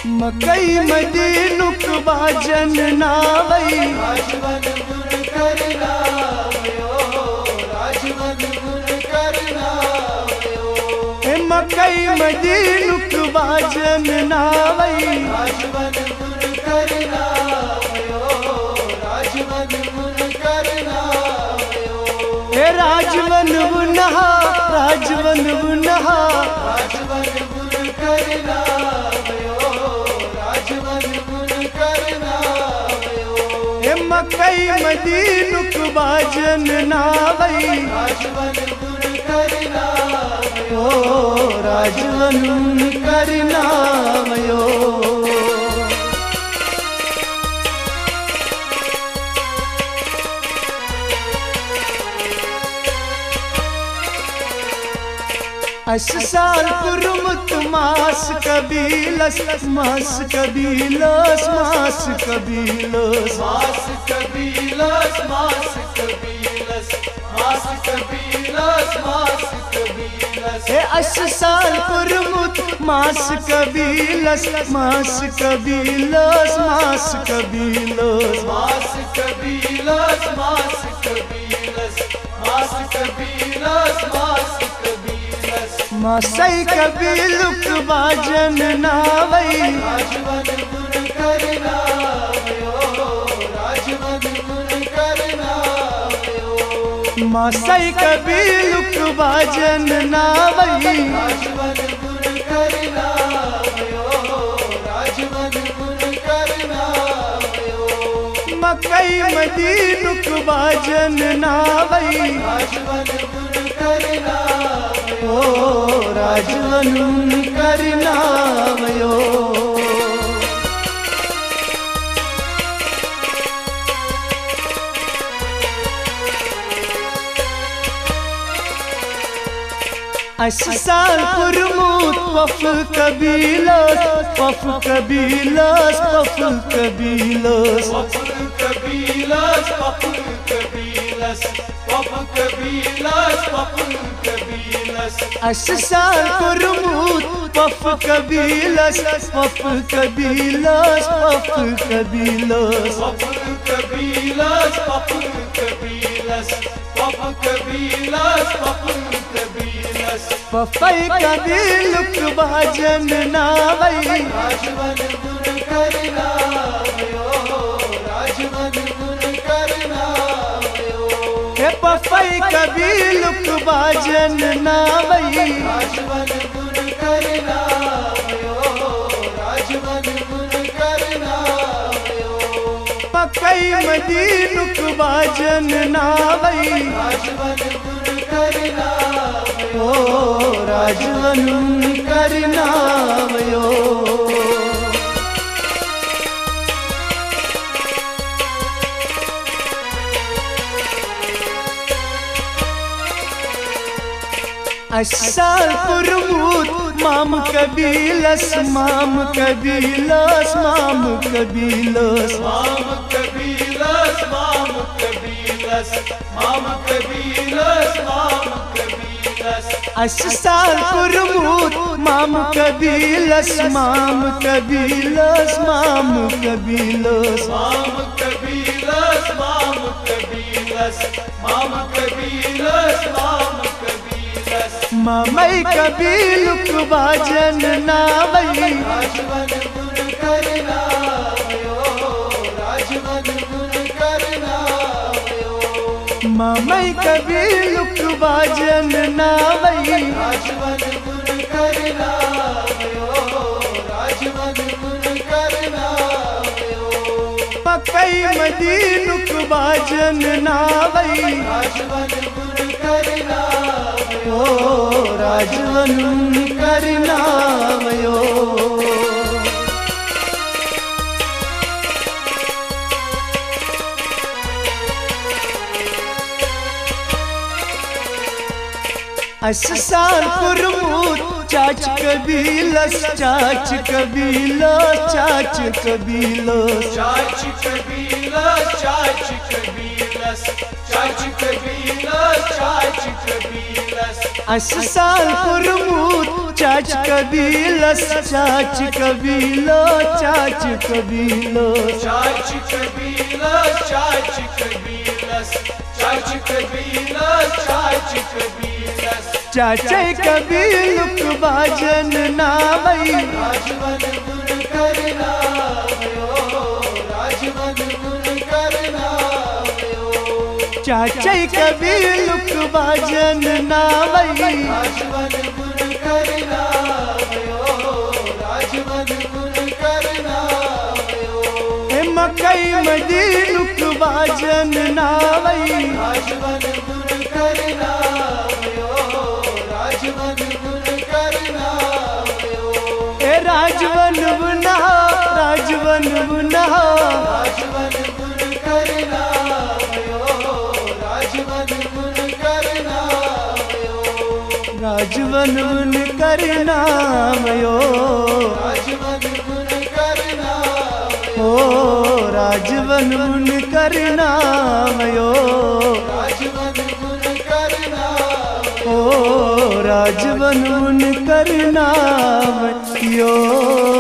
मकई मदीनुक बाजन नावई राजवन गुण करना राजवन गुण करना मकई मदीनुक बाजन नावई राजवन गुण करना राजवन गुण करना राजवन बुनहा राजवन बुनहा राजवन गुण करना राजवन गुण करना मकई मदीनुक बाजन नावई राजवन गुण करना राजवन करना मयो साल पुरमुत मास कबीलस मास कबीलस मास कबीलस मास कबीलस मास कबीलस मास कबीलस मास कबीलस साल पुरमुत मास कबीलस मास कबीलस मास कबीलस मास कबीलस मास कबीलस मास कबीलस मास कबीलस मासई कबीलुक बाजन नावई राजवन गुण करना राजवन गुण करना मासई कबीलुक बाजन नावई राजवन गुण करना राजवन गुण करना मकई मदीनुक बाजन नावई राजवन गुण करना राजवन करना मयो साल पुरमुत पफ कबीलस पफ कबीलस पफ कबीलस पफ कबीलस पफ कबीलस पफ कबीलस पफ कबीलस साल पुरमुत पफ कबीलस पफ कबीलस पफ कबीलस पफ कबीलस पफ कबीलस पफ कबीलस पफ कबीलस पफई कबीलुक बाजन नावई राजवन गुण करना राजवन गुण करना पफई कबीलुक बाजन नावई राजवन गुण करना राजवन गुण करना मकई मदीनुक बाजन नावई राजवन गुण करना राजवन करना मयो साल पुरमुत माम कबीलस माम कबीलस माम कबीलस माम कबीलस माम कबीलस माम कबीलस माम कबीलस साल पुरमुत माम कबीलस माम कबीलस माम कबीलस माम कबीलस माम कबीलस माम कबीलस माम कबीलस ममई कबीलुक बाजन नावई राजवन गुण करना राजवन गुण करना ममई कबीलुक बाजन नावई राजवन गुण करना राजवन गुण करना मकई मदीनुक बाजन नावई राजवन गुण करना राजवन करना मयो साल पुरमुत चाच कबीलस चाच कबीलो चाच कबीलो चाच कबीलस चाच कबीलस चाच कबीलस चाच कबीलस अस साल पुरमूत चाच कबीलस चाच कबीलो चाच कबीलो चाच कबीलस चाच कबीलस चाच कबीलस चाच कबीलस चाचे कबीलुक बाजन नावई राजवन गुण करना राजवन गुण करना चाचे कबीलुक बाजन नावई राजवन गुण करना राजवन गुण करना मकई मदीनुक बाजन नावई राजवन गुण करना राजवन गुण करना राजवन बुना राजवन बुना राजवन गुण करना राजवन गुण करना राजवन बुन करना मयो राजवन गुण करना ओ राजवन बुन करना मयो राजवन गुण करना ओ राजवन बुन करना मयो।